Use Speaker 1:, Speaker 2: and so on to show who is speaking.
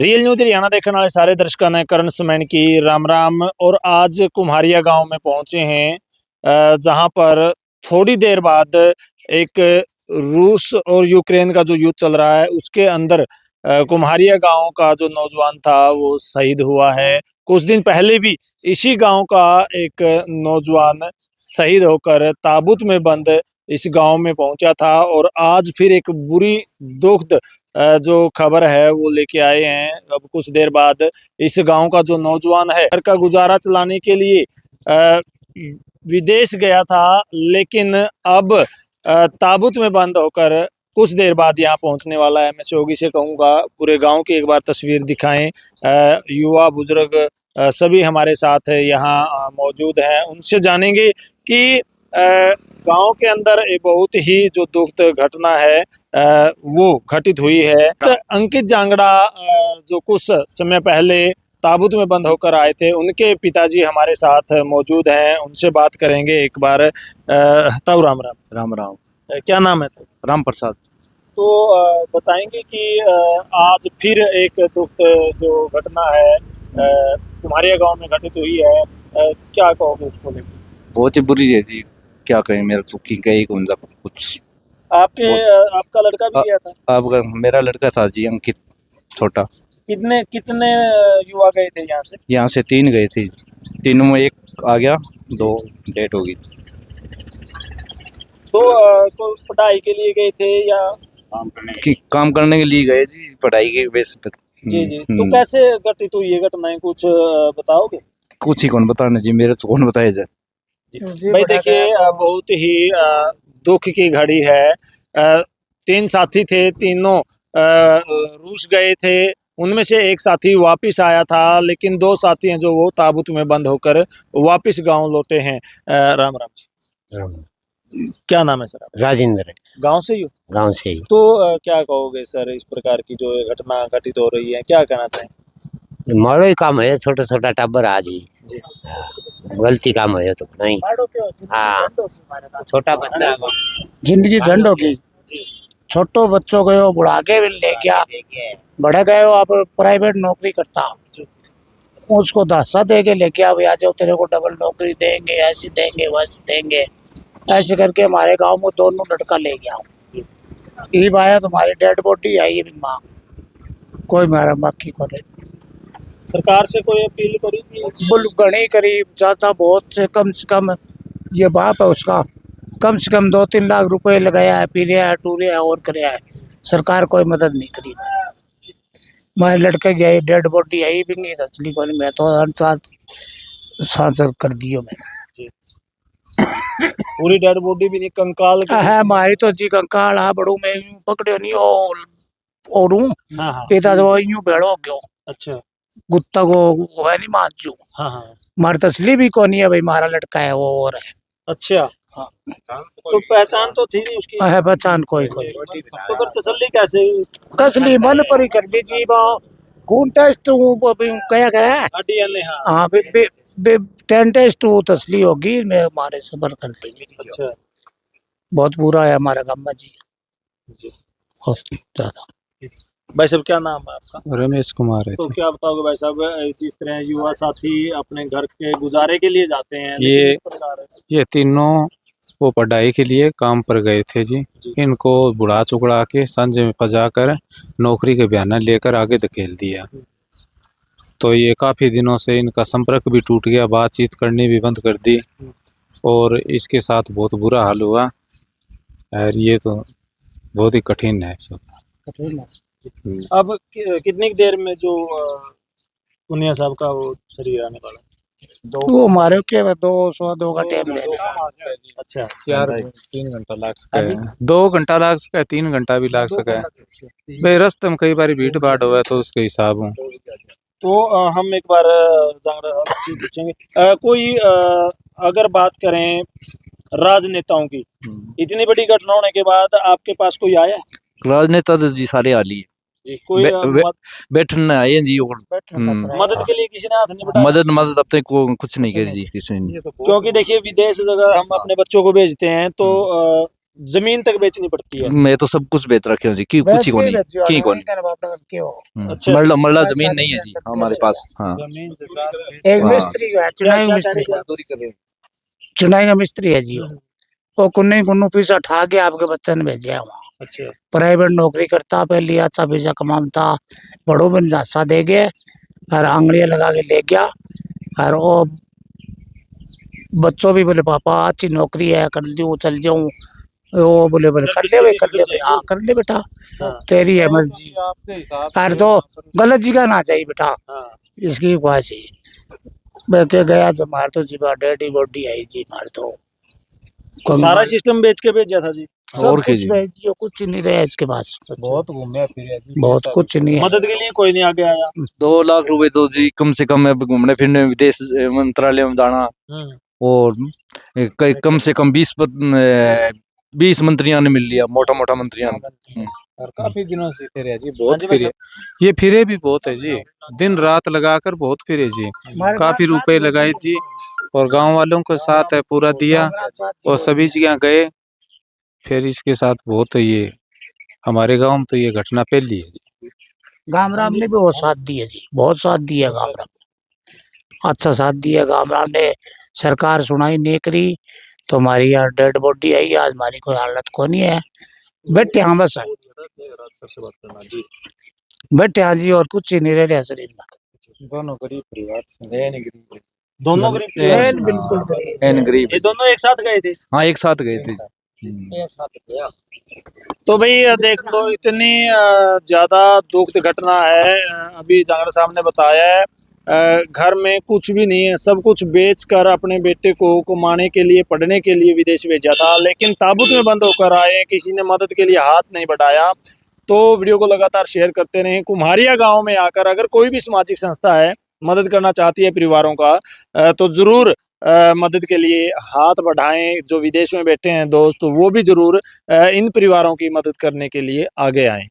Speaker 1: Real news Haryana देखने वाले सारे दर्शकों ने करण समैन की राम राम। और आज कुम्हारिया गांव में पहुंचे हैं जहां पर थोड़ी देर बाद एक रूस और यूक्रेन का जो युद्ध चल रहा है उसके अंदर कुम्हारिया गांव का जो नौजवान था वो शहीद हुआ है। कुछ दिन पहले भी इसी गांव का एक नौजवान शहीद होकर ताबूत में बंद इस गांव में पहुंचा था और आज फिर एक बुरी दुखद जो खबर है वो लेके आए हैं। अब कुछ देर बाद इस गांव का जो नौजवान है घर का गुजारा चलाने के लिए विदेश गया था, लेकिन अब ताबूत में बंद होकर कुछ देर बाद यहाँ पहुंचने वाला है। मैं सहयोगी से कहूँगा पूरे गांव की एक बार तस्वीर दिखाएं। युवा बुजुर्ग सभी हमारे साथ यहाँ मौजूद हैं, उनसे जानेंगे कि गांव के अंदर एक बहुत ही जो दुखद घटना है वो घटित हुई है। तो अंकित जांगड़ा जो कुछ समय पहले ताबूत में बंद होकर आए थे, उनके पिताजी हमारे साथ मौजूद हैं, उनसे बात करेंगे एक बार। तब राम राम।
Speaker 2: राम राम।
Speaker 1: क्या नाम है?
Speaker 2: राम प्रसाद।
Speaker 1: तो बताएंगे कि आज फिर एक दुखद जो घटना है तुम्हारे गांव में घटित हुई है, क्या कहोगे उसको लेकर?
Speaker 2: बहुत ही बुरी है जी, क्या कहें, मेरा तो की गई कुछ।
Speaker 1: आपका लड़का भी गया था?
Speaker 2: अब मेरा लड़का था जी, अंकित, छोटा।
Speaker 1: कितने कितने युवा गए थे यहाँ से?
Speaker 2: यहाँ से 3 गए थे, तीनों में एक आ गया, 2 डेट होगी।
Speaker 1: तो कोई पढ़ाई के लिए गए थे या
Speaker 2: काम करने के लिए गए जी, पढ़ाई के बेस पे।
Speaker 1: जी जी। तो कैसे घटित हुई ये घटनाएं, कुछ बताओगे?
Speaker 2: कुछ ही कौन बताना जी, मेरे तो कौन बताया जाए।
Speaker 1: भाई देखिए, बहुत ही दुख की घड़ी है। 3 साथी थे, तीनों रूस गए थे। उनमें से एक साथी वापस आया था, लेकिन 2 साथी हैं जो वो ताबूत में बंद होकर वापस गांव लौटे हैं। राम राम जी।
Speaker 3: राम।
Speaker 1: क्या नाम है सर आपका?
Speaker 3: राजेंद्र।
Speaker 1: गांव से ही हो?
Speaker 3: गांव से ही।
Speaker 1: तो क्या कहोगे सर, इस प्रकार की जो घटना घटित हो रही है, क्या कहना चाहें?
Speaker 3: मारो ही काम है, छोटा छोटा टब्बर आज ही
Speaker 1: जी।
Speaker 3: गलती काम है तो नहीं। हाँ, छोटा बच्चा
Speaker 4: जिंदगी झंड होगी। छोटो बच्चों गयो बुढ़ा के भी ले गया, बड़े गए हो आप प्राइवेट नौकरी करता, उसको धासा दे के लेके आ भैया जो तेरे को डबल नौकरी देंगे, ऐसी देंगे वैसी देंगे, ऐसे करके हमारे गांव में दोनों लड़का ले गया। ये आया तुम्हारी डेड बॉडी आई भी माँ, कोई मारा बाकी को नहीं।
Speaker 1: सरकार से कोई अपील करी थी?
Speaker 4: बुल घनी करीब जाता, बहुत से कम ये बाप है उसका, कम से कम 2-3 लाख रुपए लगाया है, पी लिया है, टूरिया है और कराया है। सरकार कोई मदद नहीं करी। मेरे लड़के की डेड बॉडी आई भी नहीं, असली को नहीं। मैं तो हर साथ सांसद कर दियो मैं।
Speaker 1: पूरी डेड बॉडी भी नहीं, कंकाल
Speaker 4: है हमारी तो जी कंकाल है बड़ू में यूं पकड़े नहीं और
Speaker 1: हाँ।
Speaker 4: इधर वो यूं भेड़ो क्यों।
Speaker 1: अच्छा।
Speaker 4: गुत्ता को है नहीं माजू।
Speaker 1: हाँ।
Speaker 4: मारी तसली भी कौन है भाई, हमारा लड़का है वो और है।
Speaker 1: अच्छा।
Speaker 4: हाँ।
Speaker 1: तो पहचान तो थी नहीं उसकी?
Speaker 4: है पहचान कोई
Speaker 1: तो फिर तसल्ली कैसे?
Speaker 4: कसली मन पर ही कर दीजिए खून टेस्ट क्या करे
Speaker 1: डीएनए।
Speaker 4: हाँ 10 टेस्ट तसली होगी, मैं हमारे सबर कर देंगे।
Speaker 1: अच्छा।
Speaker 4: बहुत बुरा है हमारा गाँव जी, ज्यादा।
Speaker 1: भाई साहब क्या नाम है आपका?
Speaker 2: रमेश कुमार है।
Speaker 1: तो क्या बताओगे भाई साहब, जिस तरह युवा साथी अपने घर के गुजारे के लिए जाते हैं,
Speaker 2: ये तीनों वो पढ़ाई के लिए काम पर गए थे जी। इनको बुढ़ा चुकड़ा के संजय में फंसा कर नौकरी के बहाना लेकर आगे धकेल दिया। तो ये काफी दिनों से इनका संपर्क भी टूट गया, बातचीत करनी भी बंद कर दी और इसके साथ बहुत बुरा हाल हुआ। और ये तो बहुत ही कठिन है सब।
Speaker 1: अब कितनी देर में जो पुनिया साहब का वो शरीर आने वाला?
Speaker 4: वो हमारे के 2 का टाइम ले।
Speaker 1: अच्छा।
Speaker 2: 3 घंटा लग सका है, 2 घंटा लग सका है, 3 घंटा भी लग सका है भाई। रास्ते में कई बार भीड़ भाड़ हुआ तो उसके हिसाब हूँ।
Speaker 1: तो हम एक बार जांगड़ा साहब पूछेंगे, कोई अगर बात करें राजनेताओं की, इतनी बड़ी घटना होने के बाद आपके पास कोई आया?
Speaker 2: राजनेता तो जी सारे हाली
Speaker 1: जी, कोई
Speaker 2: बैठने आए जी और
Speaker 1: मदद के लिए किसी ने हाथ नहीं बढ़ाया?
Speaker 2: मदद अब तक को कुछ नहीं करी जी किसी ने।
Speaker 1: क्योंकि देखिए विदेश अगर हम अपने बच्चों को भेजते हैं तो जमीन तक बेचनी पड़ती है।
Speaker 5: मैं तो सब कुछ बेच रखे हूँ जी की कुछ ही को नहीं की को नहीं
Speaker 1: अच्छा।
Speaker 5: मरला मरला जमीन नहीं है जी हमारे पास। हाँ
Speaker 4: एक
Speaker 5: हाँ।
Speaker 4: मिस्त्री है, चुनाई
Speaker 1: क्या
Speaker 4: मिस्त्री,
Speaker 1: करें?
Speaker 4: चुनाई का मिस्त्री है जी वो कुन्नी कुन्नू पैसा ठा के आपके बच्चे ने भेजे है वहाँ।
Speaker 1: अच्छा
Speaker 4: प्राइवेट नौकरी करता, पहले अच्छा पैसा कमाता, बड़ों में झांसा दे गए और आंगड़ियां लगा के ले गया। और वो बच्चों भी बोले पापा अच्छी नौकरी है, कर लूँ चल जाऊँ। वो बोले बोले कर ले भाई, कर ले भाई, हाँ कर ले बेटा,
Speaker 1: हाँ।
Speaker 4: तेरी है मर्जी। अरे तो गलत जगह ना चाहिए बेटा,
Speaker 1: हाँ।
Speaker 4: इसकी ख्वाहिश है। मैं के गया तो मार तो जी डेडी बॉडी आई जी मार तो
Speaker 1: सारा सिस्टम बेच के भेजा था जी।
Speaker 4: सब
Speaker 5: और क्या
Speaker 4: कुछ
Speaker 5: जी
Speaker 4: भेज दियो, कुछ नहीं रहा इसके पास,
Speaker 1: बहुत
Speaker 2: घूमे फिरे
Speaker 4: बहुत कुछ नहीं है।
Speaker 1: मदद के लिए कोई नहीं आगे आया।
Speaker 5: 2 लाख रुपए तो जी कम से कम अब घूमने फिरने विदेश मंत्रालय में जाना और कम से कम 20 मंत्रियों ने मिल लिया मोटा मोटा मंत्रियों ने।
Speaker 2: और काफी दिनों से फिरे जी,
Speaker 1: हाँ
Speaker 2: बहुत
Speaker 1: जी भाई
Speaker 2: फिरे। ये फिरे भी बहुत है जी, दिन रात लगाकर बहुत फिरे जी, काफी रुपए लगाए जी और गांव वालों के साथ है पूरा दिया और सभी जगह गए। फिर इसके साथ बहुत ये हमारे गांव में तो ये घटना पहली है जी।
Speaker 4: गामराम ने भी बहुत साथ दिया जी, बहुत साथ दिया गामराम, अच्छा साथ दिया गामराम ने। सरकार सुनाई नहीं करी तो हमारी यार डेड बॉडी आई, आज हमारी कोई हालत को नहीं है, बैठे हाँ बस बैठे हाँ जी, और कुछ ही नहीं रह रहा शरीर में।
Speaker 2: दोनों गरीब परिवार से,
Speaker 1: दोनों गरीब थे।
Speaker 4: एन बिल्कुल गरीब।
Speaker 5: एन गरीब
Speaker 1: ये दोनों एक साथ गए थे।
Speaker 5: हाँ एक साथ गए थे।
Speaker 1: तो भाई देख लो इतनी ज्यादा दुखद घटना है। अभी जांगड़ साहब ने बताया है घर में कुछ भी नहीं है, सब कुछ बेचकर अपने बेटे को कमाने के लिए पढ़ने के लिए विदेश भेजा था, लेकिन ताबूत में बंद होकर आए, किसी ने मदद के लिए हाथ नहीं बढ़ाया। तो वीडियो को लगातार शेयर करते रहें। कुम्हारिया गांव में आकर अगर कोई भी सामाजिक संस्था है मदद करना चाहती है परिवारों का तो जरूर मदद के लिए हाथ बढ़ाएं। जो विदेश में बैठे हैं दोस्त वो भी जरूर इन परिवारों की मदद करने के लिए आगे आएं।